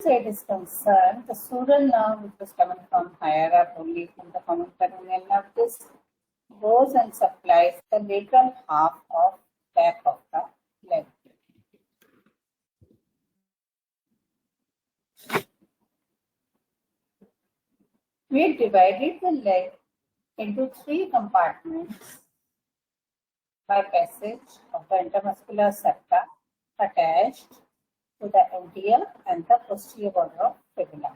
side is concerned, the sural nerve, which was coming from higher up only from the common peroneal nerve, this goes and supplies the lateral half of back of the leg. We divided the leg into 3 compartments by passage of the intermuscular septa attached to the anterior and the posterior border of fibula.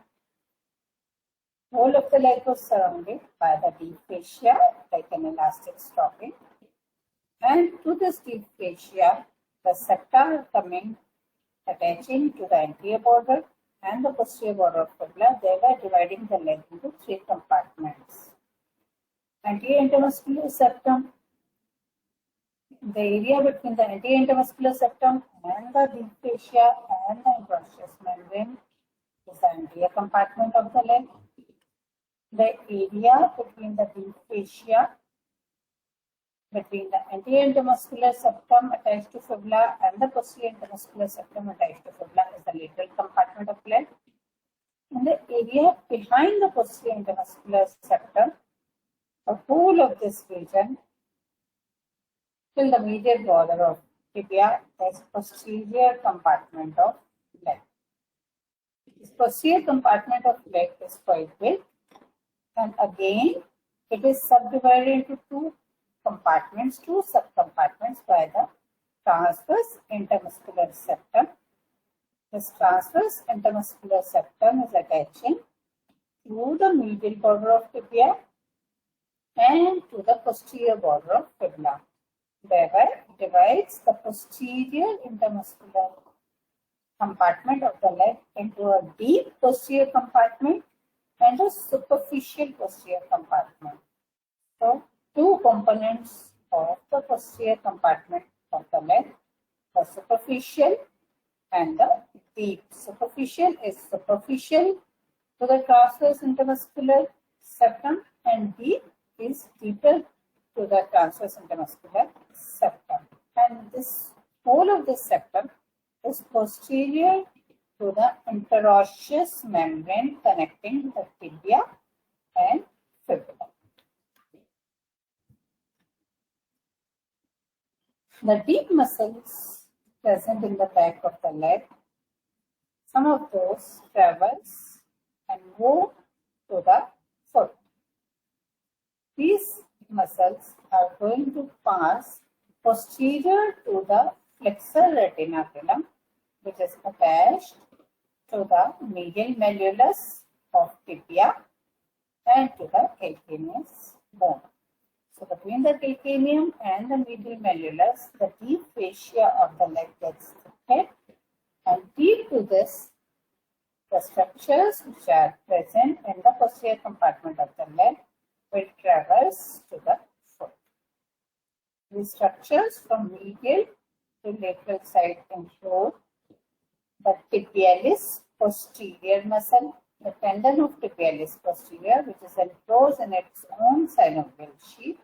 Whole of the leg was surrounded by the deep fascia like an elastic stocking, and to this deep fascia the septa are coming attaching to the anterior border and the posterior border of fibula, thereby dividing the leg into 3 compartments. Anterior intermuscular septum, the area between the anterior intermuscular septum and the deep fascia and the interosseous membrane is the anterior compartment of the leg. The area between the deep fascia, between the anterior intermuscular septum attached to fibula and the posterior intermuscular septum attached to fibula is the lateral compartment of leg. In the area behind the posterior intermuscular septum, the whole of this region till the medial border of tibia is posterior compartment of leg. This posterior compartment of leg is quite big, and again it is subdivided into 2 compartments, 2 subcompartments by the transverse intermuscular septum. This transverse intermuscular septum is attaching to the medial border of tibia and to the posterior border of fibula. Thereby, it divides the posterior intermuscular compartment of the leg into a deep posterior compartment and a superficial posterior compartment. So, 2 components of the posterior compartment of the leg, the superficial and the deep. Superficial is superficial to the transverse intermuscular septum, and deep is deeper to the transverse intermuscular septum. And this whole of this septum is posterior to the interosseous membrane connecting the tibia and fibula. The deep muscles present in the back of the leg, some of those traverse and move to the foot. These muscles are going to pass posterior to the flexor retinaculum, which is attached to the medial malleolus of tibia and to the calcaneus bone. So between the calcaneum and the medial malleolus, the deep fascia of the leg gets thickened, and deep to this, the structures which are present in the posterior compartment of the leg will traverse to the foot. These structures from medial to lateral side include the tibialis posterior muscle, the tendon of tibialis posterior, which is enclosed in its own synovial sheath,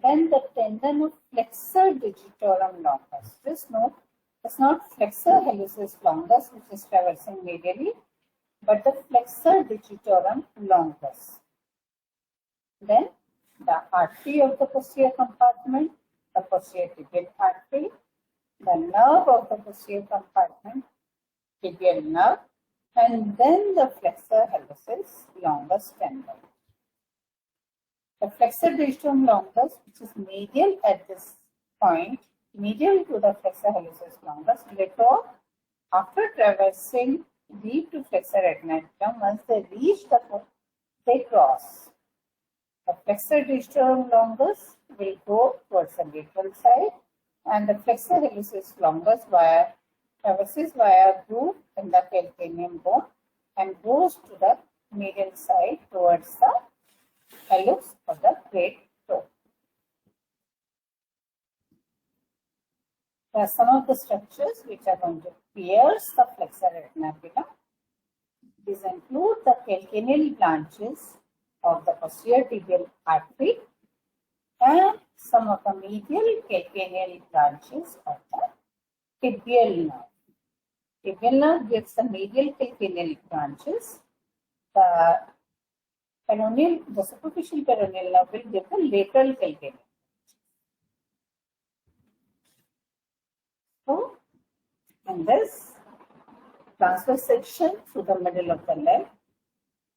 then the tendon of flexor digitorum longus. Just note, it's not flexor hallucis longus which is traversing medially, but the flexor digitorum longus. Then the artery of the posterior compartment, the posterior tibial artery, the nerve of the posterior compartment, tibial nerve, and then the flexor hallucis longus tendon. The flexor digitorum longus, which is medial at this point, medial to the flexor hallucis longus, later after traversing deep to flexor retinaculum, once they reach the foot, they cross. The flexor digitorum longus will go towards the lateral side, and the flexor hallucis longus traverses via groove in the calcaneum bone and goes to the medial side towards the hallux of the great toe. There are some of the structures which are going to pierce the flexor retinaculum. These include the calcaneal branches of the posterior tibial artery and some of the medial calcaneal branches of the tibial nerve. tibial nerve gives the medial calcaneal branches. The peroneal, the superficial peroneal nerve will give the lateral calcaneal. So, in this transverse section through the middle of the leg,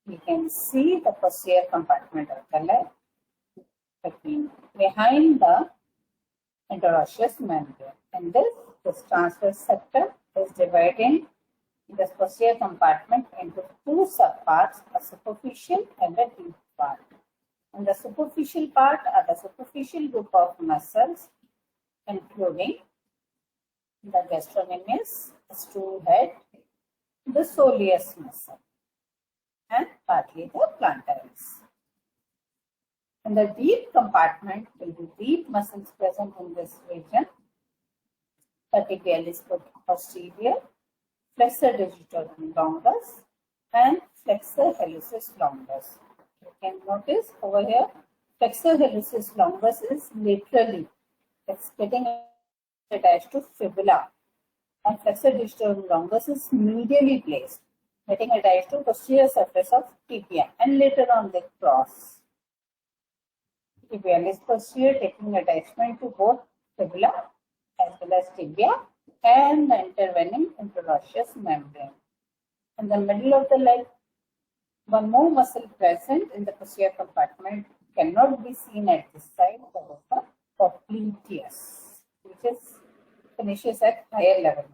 we can see the posterior compartment of the leg behind the interosseous membrane. And this transverse septum is dividing this posterior compartment into two subparts, a superficial and a deep part. And the superficial part are the superficial group of muscles, including the gastrocnemius, the stool head, the soleus muscle, and partly the plantaris. In the deep compartment will be deep muscles present in this region. The tibialis posterior, flexor digitorum longus, and flexor hallucis longus. You can notice over here, flexor hallucis longus is laterally, it's getting attached to fibula, and flexor digitorum longus is medially placed, getting attached to posterior surface of tibia, and later on they cross. Tibialis posterior taking attachment to both fibula as well as tibia and the intervening interosseous membrane. In the middle of the leg, one more muscle present in the posterior compartment cannot be seen at this side, that is the popliteus, which finishes at higher level.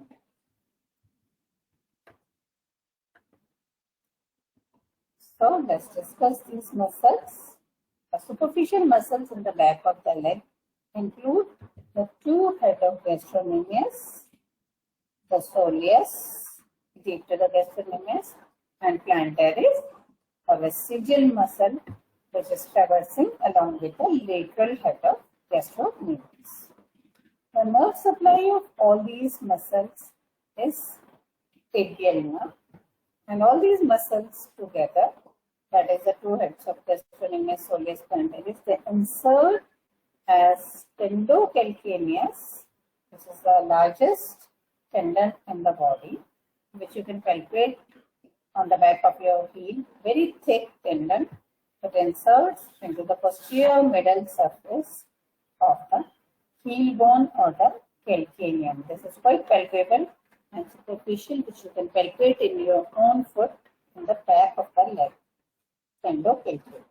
So let's discuss these muscles. The superficial muscles in the back of the leg include the two head of gastrocnemius, the soleus, deep to the gastrocnemius, and plantaris, a vestigial muscle which is traversing along with the lateral head of gastrocnemius. The nerve supply of all these muscles is tibial nerve, and all these muscles together, that is the two heads of gastrocnemius, soleus, plantaris, they insert as tendocalcaneus, which is the largest tendon in the body, which you can palpate on the back of your heel. Very thick tendon that inserts into the posterior middle surface of the heel bone or the calcaneum. This is quite palpable and superficial, which you can palpate in your own foot in the back of the leg. Tendocalcaneus.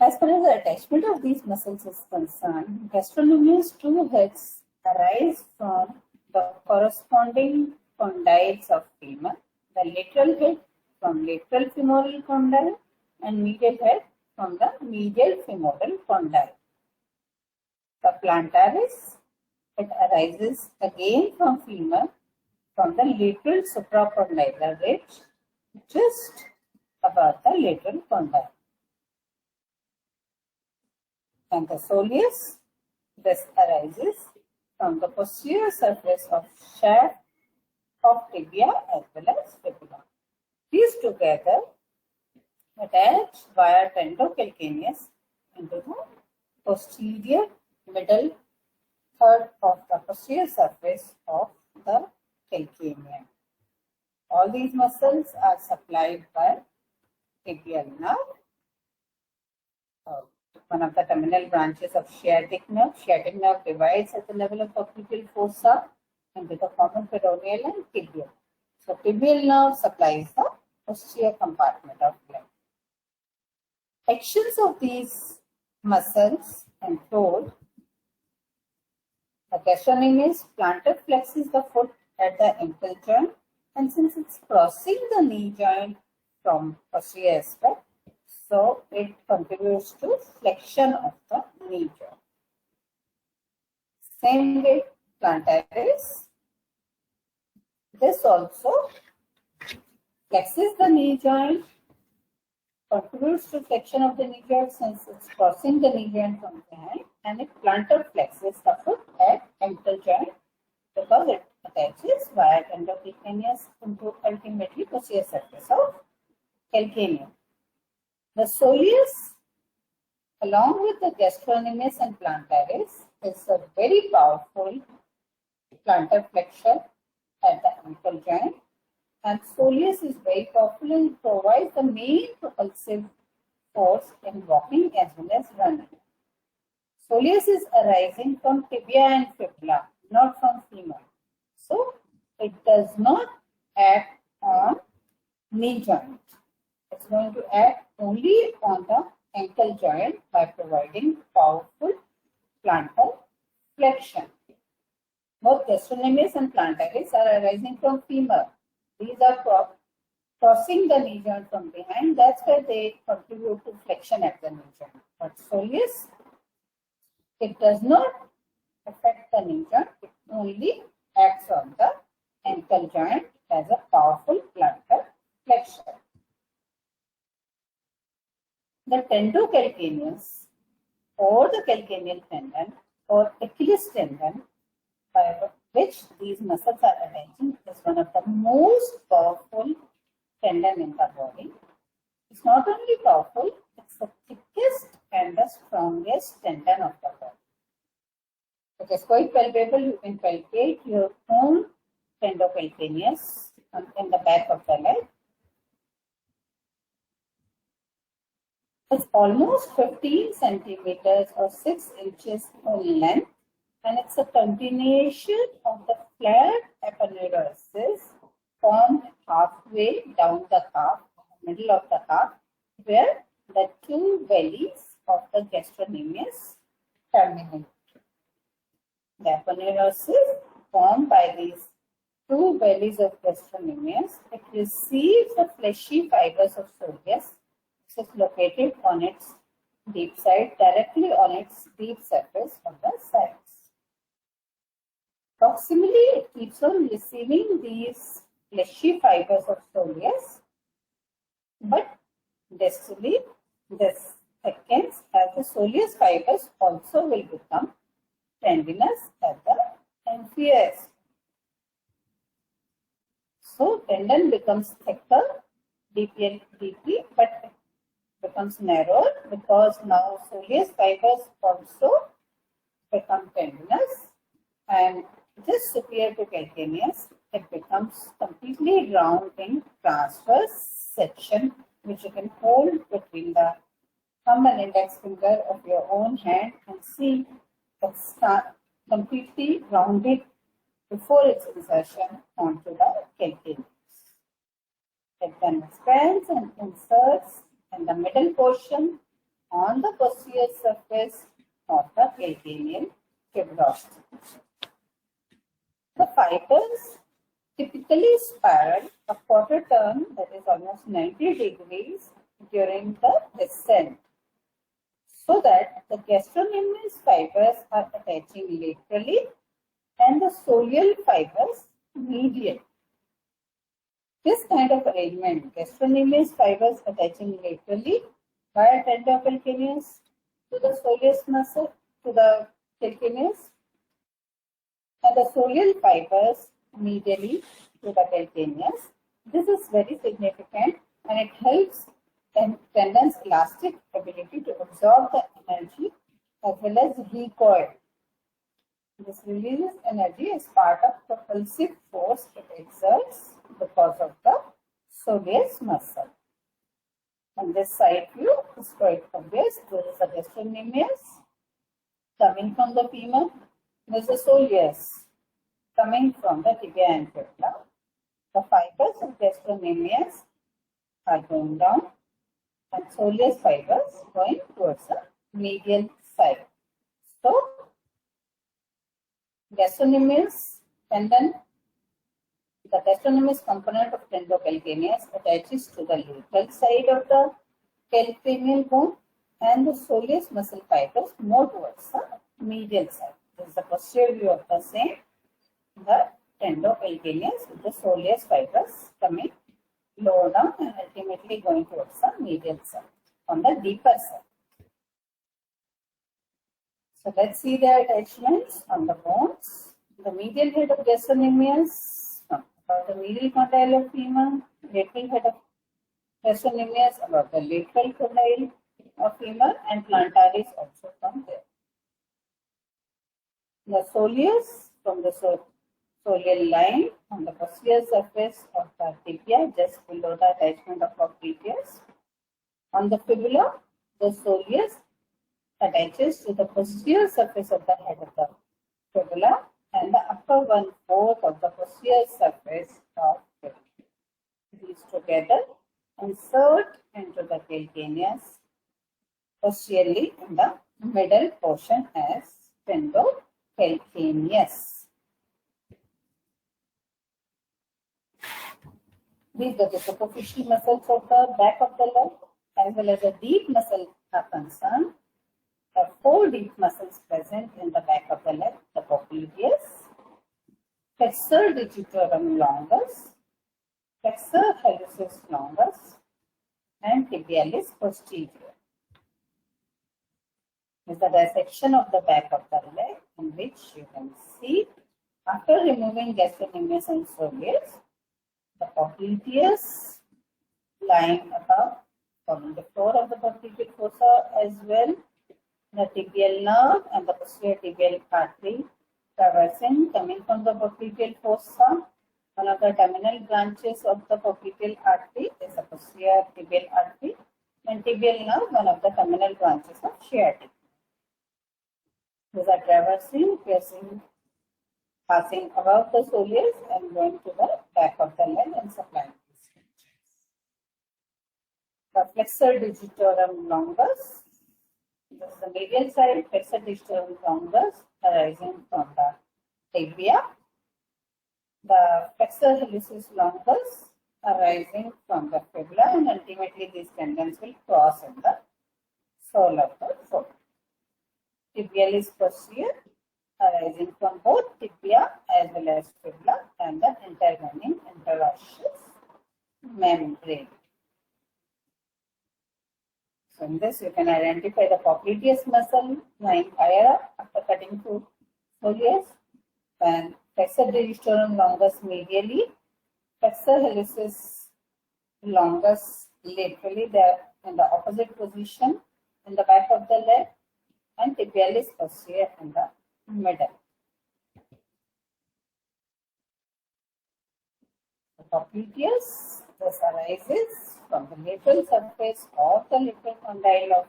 As far as the attachment of these muscles is concerned, gastrocnemius two heads arise from the corresponding condyles of femur, the lateral head from lateral femoral condyle and medial head from the medial femoral condyle. The plantaris, it arises again from femur from the lateral supracondylar ridge just above the lateral condyle. And the soleus, this arises from the posterior surface of shaft of tibia as well as fibula. These together attach via tendocalcaneus into the posterior middle third of the posterior surface of the calcaneum. All these muscles are supplied by tibial nerve, one of the terminal branches of sciatic nerve. Sciatic nerve divides at the level of popliteal fossa into the common peroneal and tibial. So tibial nerve supplies the posterior compartment of leg. Actions of these muscles include the gastrocnemius plantar flexes the foot at the ankle joint, and since it's crossing the knee joint from posterior aspect, so it contributes to flexion of the knee joint. Same way, plantaris, this also flexes the knee joint, contributes to flexion of the knee joint since it's crossing the knee joint from behind, and it plantar flexes the foot at ankle joint because it attaches via tendocalcaneus into ultimately posterior surface of calcaneum. The soleus, along with the gastrocnemius and plantaris, is a very powerful plantar flexure at the ankle joint. And soleus is very powerful and provides the main propulsive force in walking as well as running. Soleus is arising from tibia and fibula, not from femur. So it does not act on knee joint. It's going to act only on the ankle joint by providing powerful plantar flexion. Both gastrocnemius and plantaris are arising from femur. These are crossing the knee joint from behind. That's why they contribute to flexion at the knee joint. But soleus, it does not affect the knee joint. It only acts on the ankle joint as a powerful plantar flexion. The tendocalcaneus or the calcaneal tendon or Achilles tendon, by which these muscles are attaching, is one of the most powerful tendon in the body. It's not only powerful, it's the thickest and the strongest tendon of the body. It is quite palpable. You can palpate your own tendocalcaneus in the back of the leg. It's almost 15 centimeters or 6 inches in length, and it's a continuation of the flat aponeurosis formed halfway down the calf, middle of the calf, where the two bellies of the gastrocnemius terminate. The aponeurosis formed by these two bellies of gastrocnemius, it receives the fleshy fibers of soleus, which is located on its deep side, directly on its deep surface on the sides. Proximally, it keeps on receiving these fleshy fibers of soleus, but distally, this thickens as the soleus fibers also will become tendinous at the amphias. So, tendon becomes thicker, deeply, but it becomes narrower because now soleus fibers also become tendinous, and just superior to calcaneus, it becomes completely round in transverse section, which you can hold between the thumb and index finger of your own hand and see it's completely rounded before its insertion onto the calcaneus. It then expands and inserts in the middle portion on the posterior surface of the calcaneal fibrosity. The fibers typically spiral a quarter turn, that is almost 90 degrees, during the descent, so that the gastrocnemius fibers are attaching laterally and the soleal fibers medially. This kind of arrangement, gastrocnemius fibers attaching laterally via tendocalcaneus to the soleus muscle, to the calcaneus, and the soleal fibers medially to the calcaneus. This is very significant, and it helps tendon's elastic ability to absorb the energy as well as recoil. This releases energy as part of propulsive force it exerts because of the soleus muscle. On this side view, is quite obvious. This is the gastrocnemius coming from the femur. This is soleus coming from the tibia and fibula. The fibers of gastrocnemius are going down, and soleus fibers going towards the medial side. So, gastrocnemius tendon, the gastrocnemius component of tendocalcaneus attaches to the lateral side of the calcaneal bone, and the soleus muscle fibers more towards the medial side. This is the posterior view of the same. The tendocalcaneus with the soleus fibers coming lower down and ultimately going towards the medial side on the deeper side. So let's see the attachments on the bones. The medial head of gastrocnemius about the medial condyle of femur, lateral head of gastrocnemius about the lateral condyle of femur, and plantaris also from there. The soleus from the soleal line on the posterior surface of the tibia just below the attachment of popliteus. On the fibula, the soleus attaches to the posterior surface of the head of the fibula and the upper 1/4 of the posterior surface of fibula. These together insert into the calcaneus posteriorly in the middle portion as spondylocalcaneus. These are the superficial muscles of the back of the leg as well as the deep muscles are concerned. There are 4 deep muscles present in the back of the leg: the popliteus, flexor digitorum longus, flexor hallucis longus, and tibialis posterior. This is the dissection of the back of the leg, in which you can see, after removing gastrocnemius and soleus, the popliteus lying above, forming the floor of the popliteal fossa as well, the tibial nerve and the posterior tibial artery traversing, coming from the popliteal fossa. One of the terminal branches of the popliteal artery is the posterior tibial artery, and tibial nerve, one of the terminal branches of sciatic. These are traversing, piercing, passing above the soleus and going to the back of the leg and supplying these structures. The flexor digitorum longus, this is the medial side, flexor digitorum longus arising from the tibia. The flexor hallucis longus arising from the fibula, and ultimately these tendons will cross in the sole of the foot. Tibialis posterior arising from both tibia as well as fibula and the intervening interosseous membrane. So in this you can identify the popliteus muscle lying higher up after cutting through soleus, and flexor digitorum longus medially, flexor hallucis longus laterally, there in the opposite position in the back of the leg, and tibialis posterior in the middle. The popliteus thus arises from the lateral surface of the lateral condyle of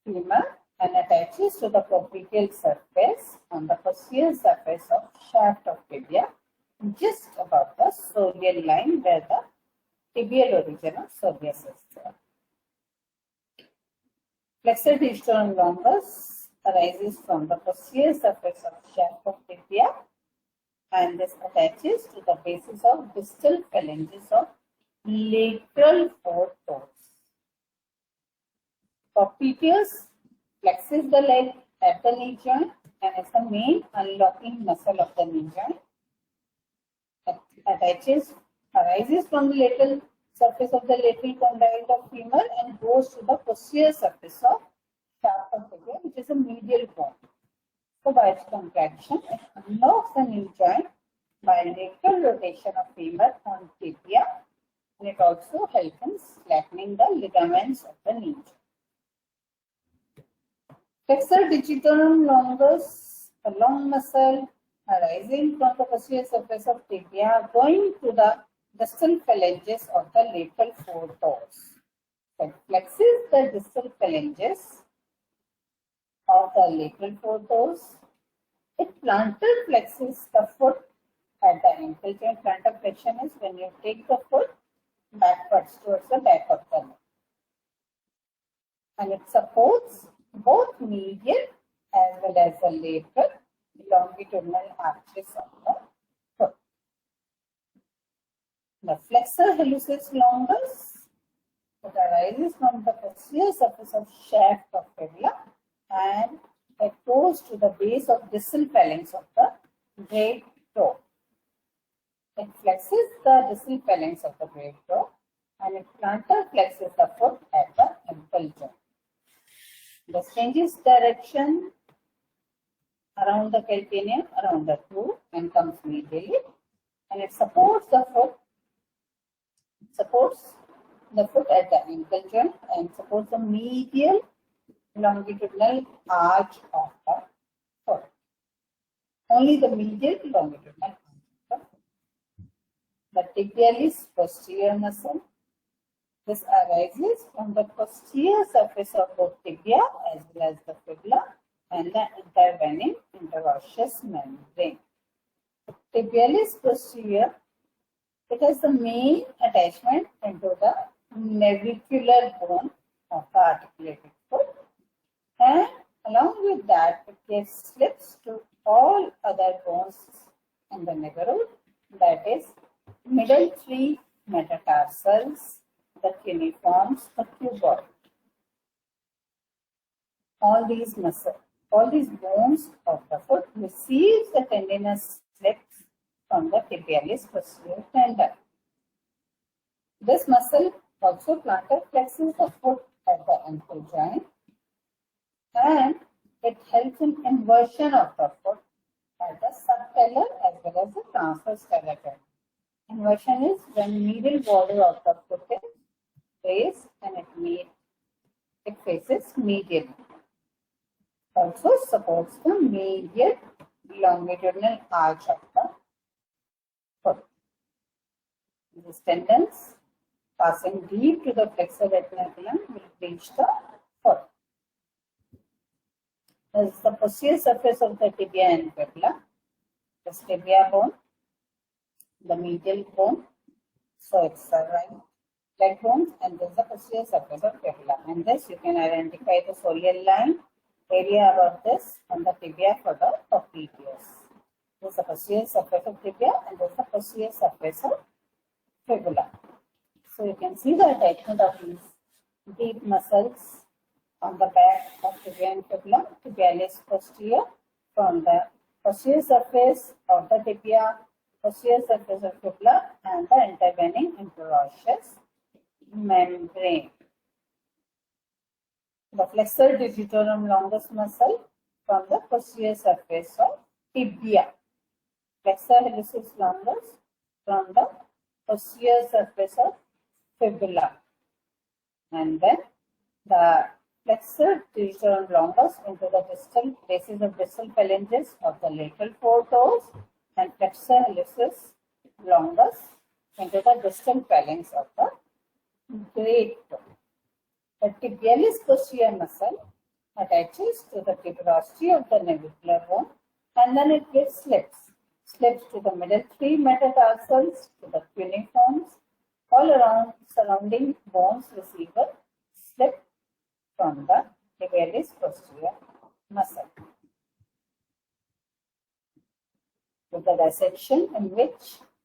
femur and attaches to the popliteal surface on the posterior surface of shaft of tibia, just above the soleal line where the tibial origin of soleus is there. Flexor digitorum longus arises from the posterior surface of shaft of tibia, and this attaches to the bases of distal phalanges of lateral 4 toes. Popliteus flexes the leg at the knee joint and is the main unlocking muscle of the knee joint. Arises from the lateral surface of the lateral condyle of femur and goes to the posterior surface of shaft of tibia, which is a medial bone. So by its contraction, it unlocks the knee joint by lateral rotation of femur on tibia, and it also helps in slackening the ligaments of the knee joint. Flexor digitorum longus, a long muscle arising from the posterior surface of tibia, going to the distal phalanges of the lateral 4 toes. It flexes the distal phalanges of the lateral 4 toes. It plantar flexes the foot at the ankle joint. Plantar flexion is when you take the foot backwards towards the back of the leg. And it supports both medial as well as the lateral longitudinal arches of the foot. The flexor hallucis longus, it arises from the posterior surface of shaft of fibula and it goes to the base of distal phalanx of the great toe. It flexes the distal phalanx of the great toe and it plantar flexes the foot at the ankle joint. This changes direction around the calcaneum, around the groove, and comes medially, and it supports the foot. Supports the foot at the ankle joint and supports the medial longitudinal arch of the foot. Only the medial longitudinal arch. the tibialis posterior muscle. This arises from the posterior surface of both tibia as well as the fibula and the intervening interosseous membrane. Tibialis posterior, it has the main attachment into the navicular bone of the articulated foot, and along with that it gives slips to all other bones in the neighborhood, that is middle three metatarsals, the cuneiforms, the cuboid. All these bones of the foot receives the tendinous slips from the tibialis posterior tendon. This muscle also plantar flexes the foot at the ankle joint, and it helps in inversion of the foot at the subtalar as well as the transverse talar joint. Inversion is when medial border of the foot is raised and it faces medially. Also supports the medial longitudinal arch of the foot. These tendons passing deep to the flexor retinaculum will reach the foot. This is the posterior surface of the tibia and fibula. This tibia bone, the medial bone, so it's the right leg bone, and this is the posterior surface of fibula. And this you can identify the soleal line area above this on the tibia for the popliteus. This is the posterior surface of tibia and this is the posterior surface of fibula. So you can see the attachment of these deep muscles on the back of tibia and fibula, tibialis posterior, from the posterior surface of the tibia, posterior surface of fibula, and the intervening interosseous membrane. The flexor digitorum longus muscle from the posterior surface of tibia. Flexor hallucis longus from the posterior surface of fibula. And then the flexor digitorum longus into the distal bases of distal phalanges of the lateral four toes, and flexor hallucis longus into the distal phalanx of the great toe. The tibialis posterior muscle attaches to the tuberosity of the navicular bone, and then it gives slips to the middle three metatarsals, to the cuneiforms. All around surrounding bones receive a slip from the tibialis posterior muscle. With the dissection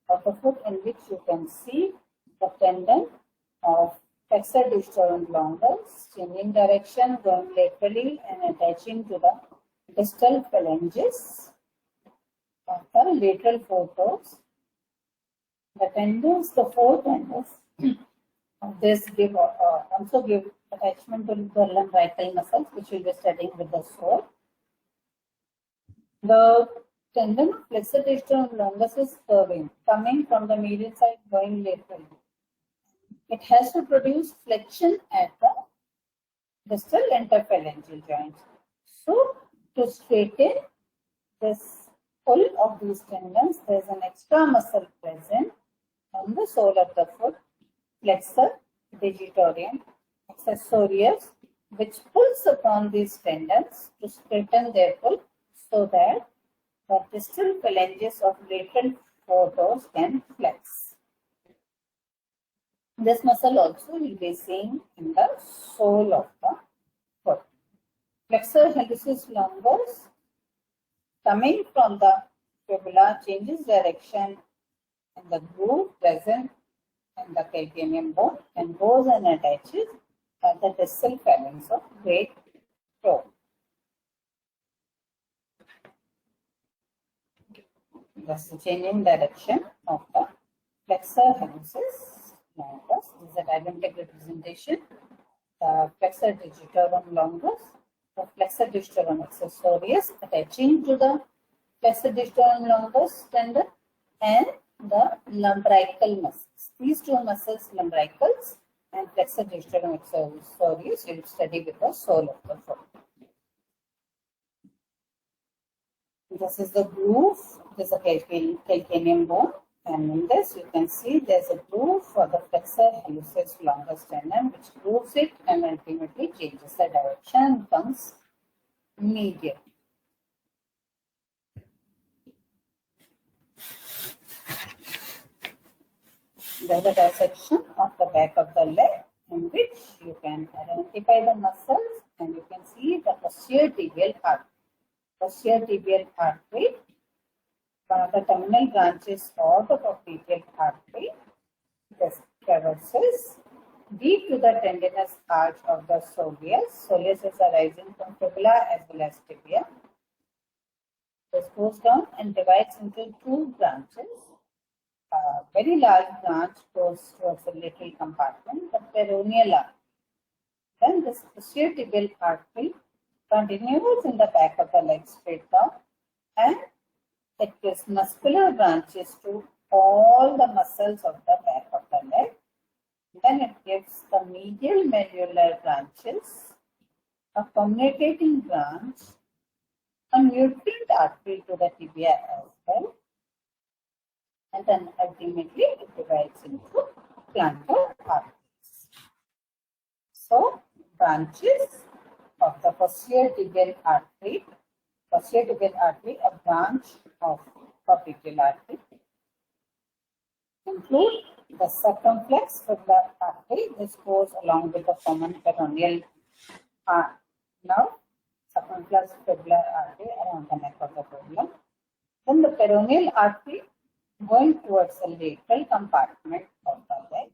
of the foot in which you can see the tendon of flexor digitorum longus changing direction, going laterally and attaching to the distal phalanges of the lateral four toes. The tendons, the four tendons of this also give attachment to the lumbrical muscles, which we will be studying with the sole. The tendon of flexor digitorum longus is curving, coming from the medial side, going laterally. It has to produce flexion at the distal interphalangeal joints. So, to straighten this pull of these tendons, there is an extra muscle present on the sole of the foot, flexor digitorum accessorius, which pulls upon these tendons to straighten their pull so that the distal phalanges of lateral four toes can flex. This muscle also will be seen in the sole of the foot. Flexor hallucis longus coming from the fibula changes direction in the groove present in the calcaneum bone and goes and attaches at the distal phalanx of great toe. Thus, the changing direction of the flexor hallucis longus. This is a diagram representation. The flexor digitorum longus, the flexor digitorum accessorius attaching to the flexor digitorum longus tendon, and the lumbrical muscles. These two muscles, lumbricals and flexor digitorum accessorius, you will study with the sole of the foot. This is the groove. This is a calcaneum bone, And in this, you can see there's a groove for the flexor hallucis longus sternum, which grooves it and ultimately changes the direction and comes medial. There's a dissection of the back of the leg in which you can identify the muscles and you can see the posterior tibial artery. Posterior tibial artery, one of the terminal branches of the popliteal artery, this traverses deep to the tendinous arch of the soleus. Soleus is arising from fibula as well as tibia. This goes down and divides into two branches. A very large branch goes towards the little compartment, the peroneal artery. Then this posterior tibial artery continues in the back of the leg straight down and it gives muscular branches to all the muscles of the back of the leg. Then it gives the medial malleolar branches, a communicating branch, a nutrient artery to the tibia as well. And then ultimately it divides into plantar arteries. So, branches of the posterior tibial artery, a branch of popliteal artery, include the circumflex fibular artery. This goes along with the common peroneal nerve, circumflex fibular artery around the neck of the fibula. Then the peroneal artery going towards the lateral compartment of the leg.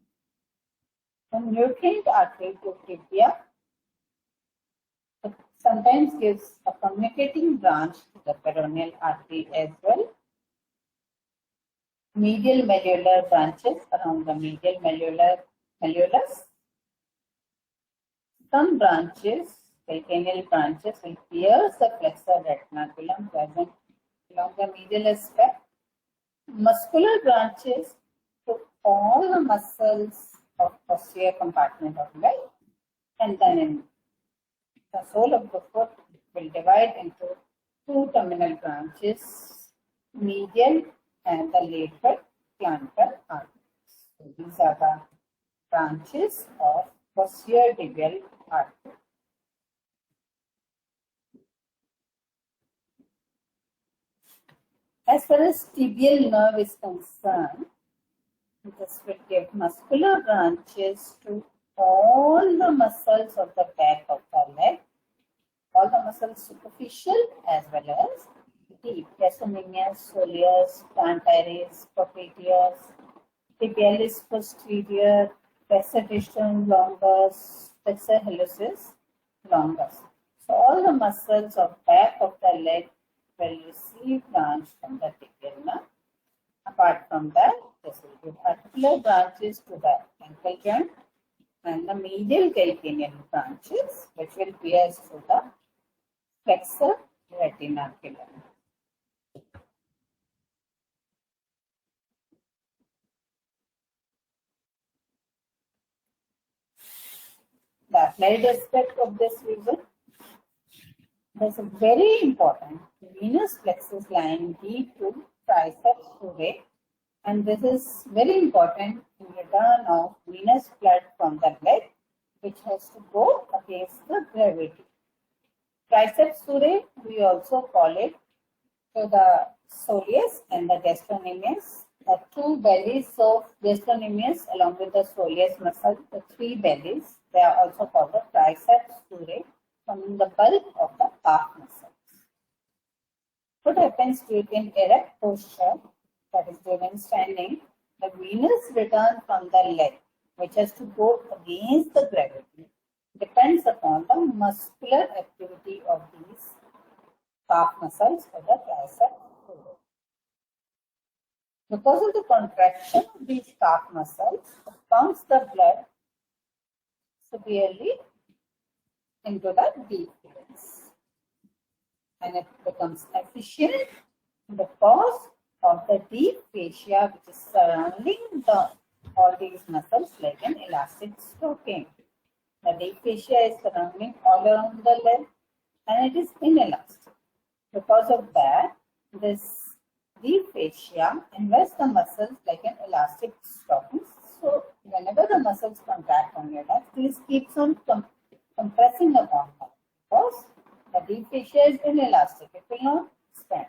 The nutrient artery to tibia sometimes gives a communicating branch to the peroneal artery as well. Medial malleolar branches around the medial malleolus. Some branches, calcaneal branches, will pierce the flexor retinaculum present along the medial aspect. Muscular branches to all the muscles of posterior compartment of leg, and then in the sole of the foot will divide into two terminal branches, medial and the lateral plantar arteries. So these are the branches of posterior tibial artery. As far as tibial nerve is concerned, this will give muscular branches to all the muscles of the back of the leg, all the muscles superficial as well as deep, gastrocnemius, soleus, plantaris, popliteus, tibialis posterior, flexor distal longus, flexor hallucis longus. So all the muscles of back of the leg will receive branch from the tibial nerve. Apart from that, this will give articular branches to the ankle joint and the medial calcaneal branches, which will pierce through the flexor retinaculum. The applied aspect of this reason, there's a very important venous plexus lying deep to triceps surae, and this is very important in return of venous blood from the leg, which has to go against the gravity. Triceps surae, we also call it to the soleus and the gastrocnemius. The two bellies of gastrocnemius along with the soleus muscle, the three bellies, they are also called the triceps surae, from the bulk of the calf muscles. What happens during erect posture, that is during standing, the venous return from the leg, which has to go against the gravity, depends upon the muscular activity of these calf muscles or the tricep surae. Because of the contraction of these calf muscles, it pumps the blood severely into the deep veins, and it becomes efficient because of the deep fascia which is surrounding all these muscles like an elastic stocking. The deep fascia is surrounding all around the leg and it is inelastic. Because of that, deep fascia invests the muscles like an elastic stocking. So whenever the muscles contract on your leg, this keeps on compressing upon them because the deep fascia is inelastic. It will not expand.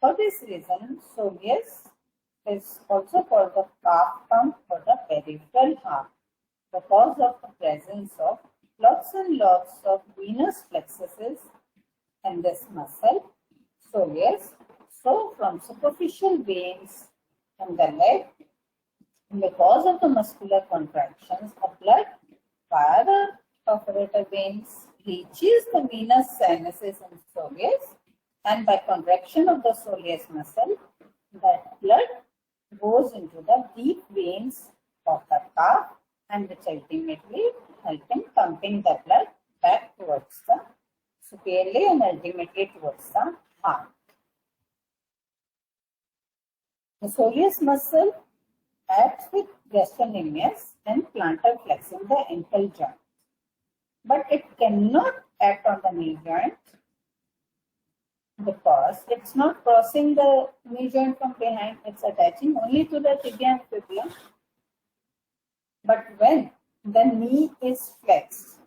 For this reason, soleus is also called the calf pump or the peripheral heart because of the presence of lots and lots of venous plexuses in this muscle, soleus. So, from superficial veins in the leg, because of the muscular contractions, the blood via the perforator veins reaches the venous sinuses and soleus, and by contraction of the soleus muscle, that blood goes into the deep veins of the calf, and which ultimately help in pumping the blood back towards the superiorly and ultimately towards the heart. The soleus muscle acts with gastrocnemius and plantar flexing the ankle joint, but it cannot act on the knee joint because it's not crossing the knee joint from behind. It's attaching only to the tibia and fibula. But when the knee is flexed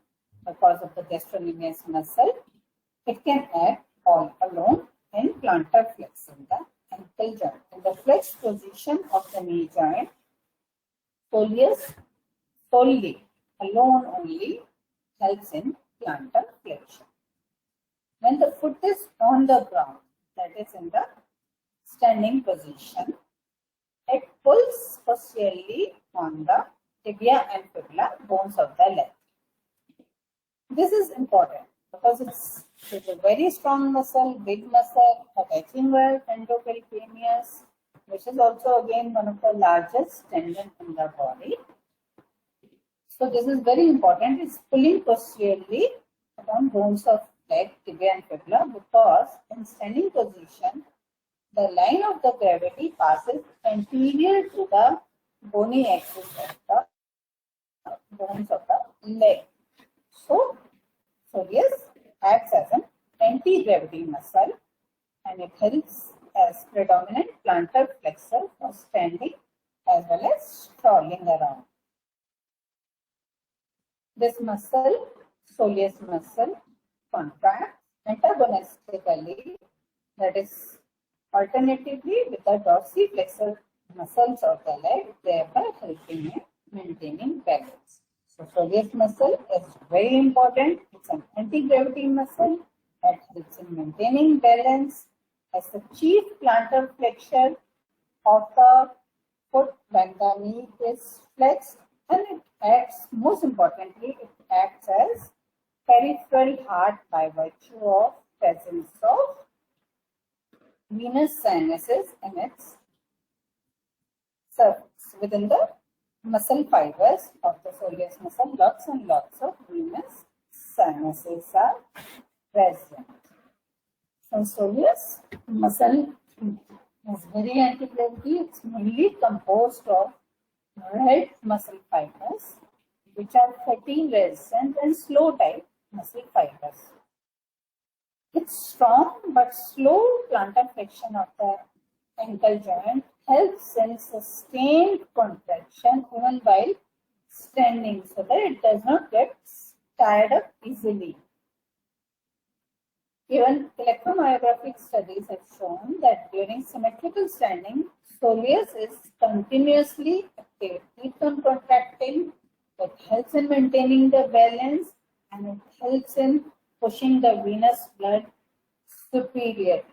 because of the gastrocnemius muscle, it can act all alone in plantar flexing the ankle joint. In the flexed position of the knee joint, soleus solely, alone only, helps in plantar flexion. When the foot is on the ground, that is in the standing position, it pulls posteriorly on the tibia and fibula bones of the leg. This is important because it's a very strong muscle, big muscle, attaching well tendocalcaneus, which is also again one of the largest tendon in the body. So this is very important. It's pulling posteriorly upon bones of leg, tibia and fibula because in standing position, the line of the gravity passes anterior to the bony axis of the bones of the leg. So, soleus acts as an anti-gravity muscle and it helps as predominant plantar flexor for standing as well as strolling around. This muscle, soleus muscle, contracts antagonistically, that is alternatively with the dorsiflexor muscles of the leg, thereby helping in maintaining balance. So soleus muscle is very important. It's an anti-gravity muscle that helps in maintaining balance as the chief plantar flexure of the foot when the knee is flexed, and it acts, most importantly, it acts as peripheral heart by virtue of presence of venous sinuses in its surface. Within the muscle fibers of the soleus muscle, lots and lots of venous sinuses are present. So soleus muscle is very anti-gravity. It's mainly composed of red muscle fibers, which are fatigue resistant and slow type muscle fibers. Its strong but slow plantar flexion of the ankle joint helps in sustained contraction even while standing so that it does not get tired up easily. Even electromyographic studies have shown that during symmetrical standing, soleus is continuously active, keeps on contracting. It helps in maintaining the balance and it helps in pushing the venous blood superiorly.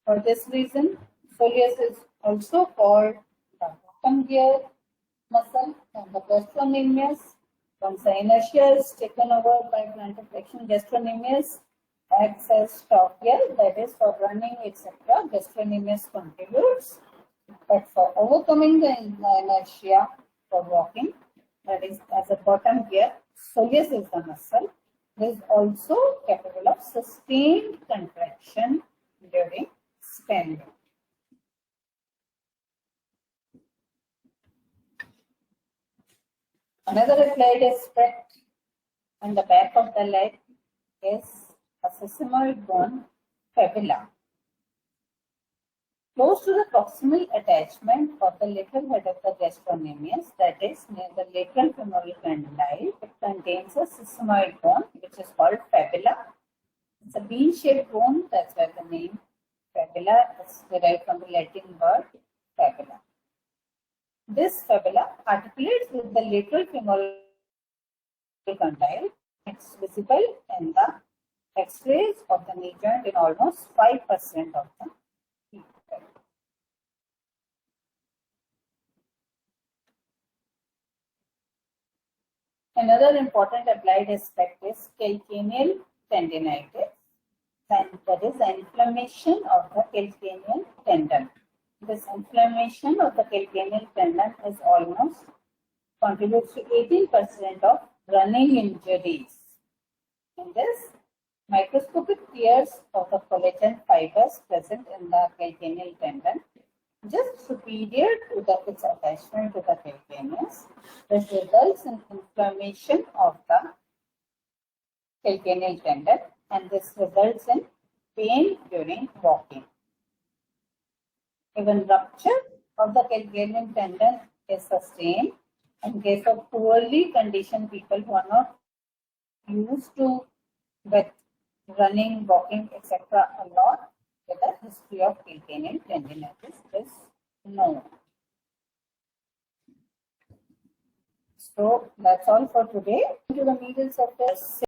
For this reason, soleus is also called the bottom gear muscle and the gastrocnemius. Once the inertia is taken over by plantar flexion, gastrocnemius acts as top gear, that is for running, etc. Gastrocnemius contributes. But for overcoming the inertia for walking, that is as a bottom gear, soleus is the muscle. It is also capable of sustained contraction during standing. Another applied aspect on the back of the leg is a sesamoid bone fibula. Close to the proximal attachment of the lateral head of the gastrocnemius, that is near the lateral femoral condyle, it contains a sesamoid bone which is called fibula. It's a bean-shaped bone, that's why the name fibula is derived from the Latin word fibula. This fibula articulates with the lateral femoral condyle. It's visible in the X-rays of the knee joint in almost 5% of the people. Another important applied aspect is calcaneal tendinitis, and that is the inflammation of the calcaneal tendon. This inflammation of the calcaneal tendon is almost contributes to 18% of running injuries. In this, microscopic tears of the collagen fibers present in the calcaneal tendon, just superior to its attachment to the calcaneus, this results in inflammation of the calcaneal tendon, and this results in pain during walking. Even rupture of the calcaneal tendon is sustained in case of poorly conditioned people who are not used to with running, walking, etc. a lot, with a history of calcaneal tendinitis is known. So that's all for today. To the medial surface.